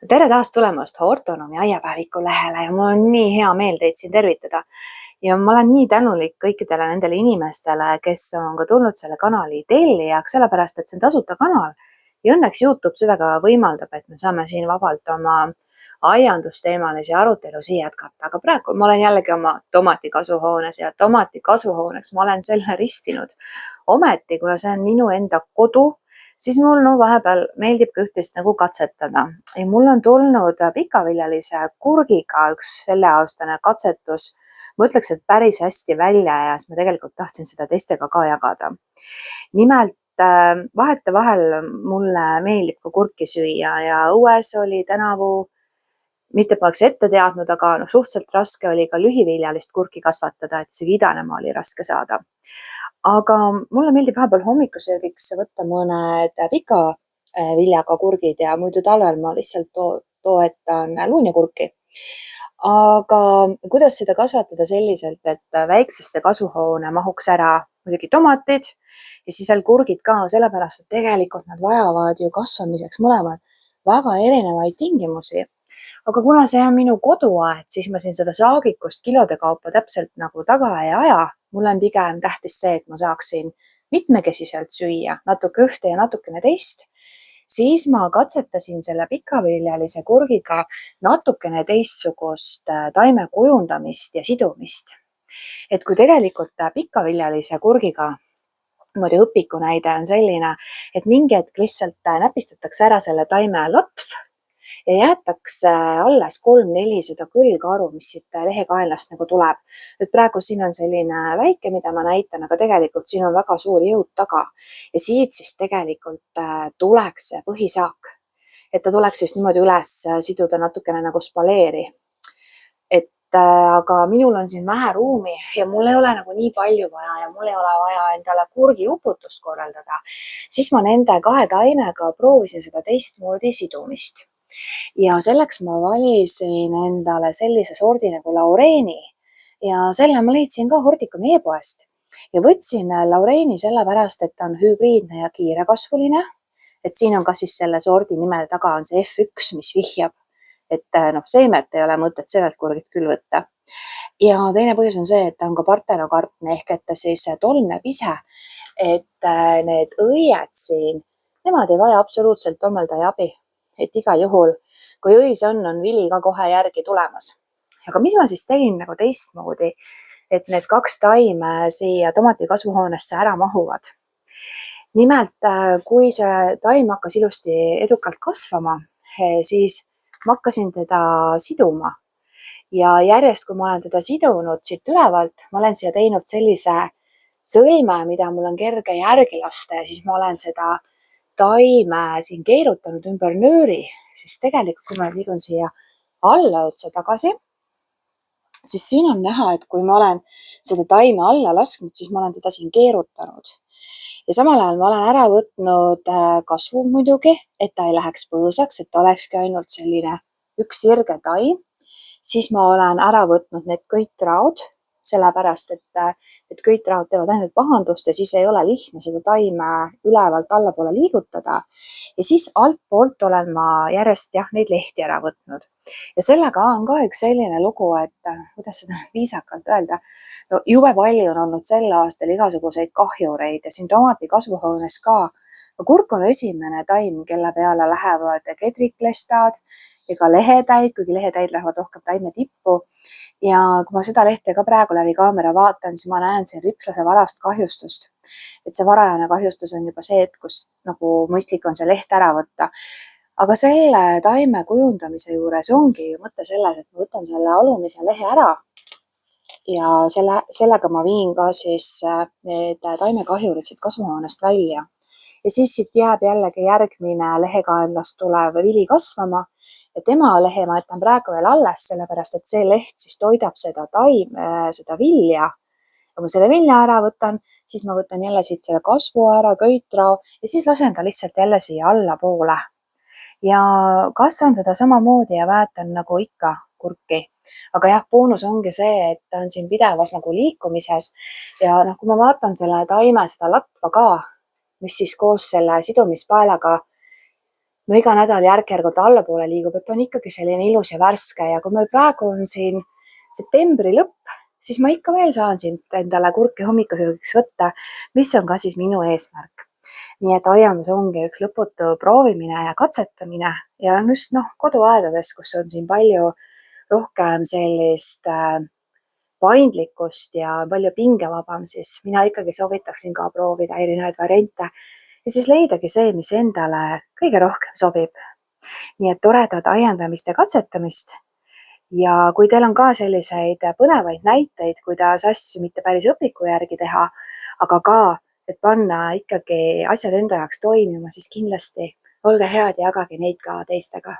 Tere taas tulemast Ortonomi aiapäeviku lehele ja mul on nii hea meel teid siin tervitada. Ja ma olen nii tänulik kõikidele nendele inimestele, kes on ka tulnud selle kanali tellijaks, sellepärast et see on tasuta kanal. Ja õnneks YouTube seda ka võimaldab, et me saame siin vabalt oma aiandusteemalisi arutelusi jätkata. Aga praegu ma olen jällegi oma tomatikasvuhoones ja tomatikasvuhooneks ma olen selle ristinud. Ometi, kuna see on minu enda kodu, siis mul vahepeal meeldib ka üht-teist nagu katsetada. Ja mul on tulnud pikaviljalise kurgiga üks selleaastane katsetus. Ma ütleks, et päris hästi välja ja siis ma tegelikult tahtsin seda teistega ka jagada. Nimelt vahetevahel mulle meeldib ka kurki süüa ja õues oli tänavu, mitte poleks ette teadnud, aga suhteliselt raske oli ka lühiviljalist kurki kasvatada, et isegi idanema oli raske saada. Aga mulle meeldib vahepeal hommikusöögiks võtta mõned pika viljaga kurgid ja muidu talvel ma lihtsalt toetan luunjakurki. Aga kuidas seda kasvatada selliselt, et väiksesse kasvuhoone mahuks ära muidugi tomatid ja siis veel kurgid ka, sellepärast et tegelikult nad vajavad ju kasvamiseks mõlemad väga erinevaid tingimusi. Aga kuna see on minu koduaed, siis ma siin seda saagikust kilode kaupa täpselt nagu taga ei aja. Mulle on pigem tähtis see, et ma saaksin mitmekesiselt süüa natuke ühte ja natukene teist. Siis ma katsetasin selle pikaviljalise kurgiga natukene teistsugust taime kujundamist ja sidumist. Et kui tegelikult pikaviljalise kurgiga niimoodi õpiku näide on selline, et mingi hetk lihtsalt näpistatakse ära selle taime latv ja jäetakse alles 3-4 seda kõlgaru, mis siit lehekaenlast nagu tuleb. Nüüd praegu siin on selline väike, mida ma näitan, aga tegelikult siin on väga suur jõud taga. Ja siit siis tegelikult tuleks see põhisaak. Et ta tuleks siis niimoodi üles siduda natukene nagu spaleeri. Aga minul on siin vähe ruumi ja mul ei ole nagu nii palju vaja ja mul ei ole vaja endale kurgi uputust korraldada. Siis ma nende 2 taimega proovisin seda teistmoodi sidumist. Ja selleks ma valisin endale sellise sordi nagu laureeni ja selle ma leidsin ka Hortikumi e-poest. Ja võtsin laureeni sellepärast, et ta on hübriidne ja kiirekasvuline. Et siin on ka siis selle sordi nime taga on see F1, mis vihjab, et seemet ei ole mõtet sellelt kurgilt küll võtta. Ja teine põhjus on see, et ta on ka partenokarpne ehk et ta siis tolmneb ise. Et need õied siin, nemad ei vaja absoluutselt tommelda ja abi. Et igal juhul, kui õis on vili ka kohe järgi tulemas. Aga mis ma siis tegin nagu teistmoodi, et need 2 taime siia tomatikasvuhoonesse ära mahuvad? Nimelt, kui see taim hakkas ilusti edukalt kasvama, siis ma hakkasin teda siduma. Ja järjest, kui ma olen teda sidunud siit ülevalt, ma olen siia teinud sellise sõlme, mida mul on kerge järgi lasta ja siis ma olen seda taime siin keerutanud ümber nööri, siis tegelikult, kui ma liigun siia alla otsa tagasi, siis siin on näha, et kui ma olen seda taime alla lasknud, siis ma olen teda siin keerutanud. Ja samal ajal ma olen ära võtnud kasvu muidugi, et ta ei läheks põõsaks, et ta olekski ainult selline üks sirge taim. Siis ma olen ära võtnud need köitraod, sellepärast et köitraod teevad ainult pahandust ja siis ei ole lihtne seda taime ülevalt allapoole liigutada. Ja siis altpoolt olen ma järjest neid lehti ära võtnud. Ja sellega on ka üks selline lugu, et kuidas seda viisakalt öelda, jube palju on olnud sel aastal igasuguseid kahjureid ja siin tomatikasvuhoones ka. Kurk on esimene taim, kelle peale lähevad kedriklestad ja ka lehetäid, kuigi lehetäid lähevad rohkem taime tippu. Ja kui ma seda lehte ka praegu läbi kaamera vaatan, siis ma näen siin ripslase varast kahjustust. Et see varajane kahjustus on juba see, et kus nagu mõistlik on see leht ära võtta. Aga selle taime kujundamise juures ongi mõte selles, et ma võtan selle alumise lehe ära ja sellega ma viin ka siis need taimekahjurid siit kasvuhoonest välja. Ja siis siit jääb jällegi järgmine lehekaenlast tulev vili kasvama. Ja tema lehe ma jätan praegu veel alles, sellepärast et see leht siis toidab seda vilja. Ja kui ma selle vilja ära võtan, siis ma võtan jälle siit selle kasvu ära, köitrao ja siis lasen ta lihtsalt jälle siia allapoole. Ja kasvan seda samamoodi ja väetan nagu ikka kurki. Aga jah, boonus ongi see, et ta on siin pidevas nagu liikumises ja kui ma vaatan selle taime seda latva ka, mis siis koos selle sidumispaelaga no iga nädal järk-järgult allapoole liigub, et on ikkagi selline ilus ja värske ja kui meil praegu on siin septembri lõpp, siis ma ikka veel saan siit endale kurki hommikusöögiks võtta, mis on ka siis minu eesmärk. Nii et aiandus ongi üks lõputu proovimine ja katsetamine ja just koduaedades, kus on siin palju rohkem sellist paindlikkust ja palju pingevabam, siis mina ikkagi soovitaksin ka proovida erinevaid variante ja siis leidagi see, mis endale kõige rohkem sobib. Nii et toredat aiandamist ja katsetamist. Ja kui teil on ka selliseid põnevaid näiteid, kuidas asju mitte päris õpiku järgi teha, aga ka, et panna ikkagi asjad enda jaoks toimima, siis kindlasti olge head ja jagage neid ka teistega.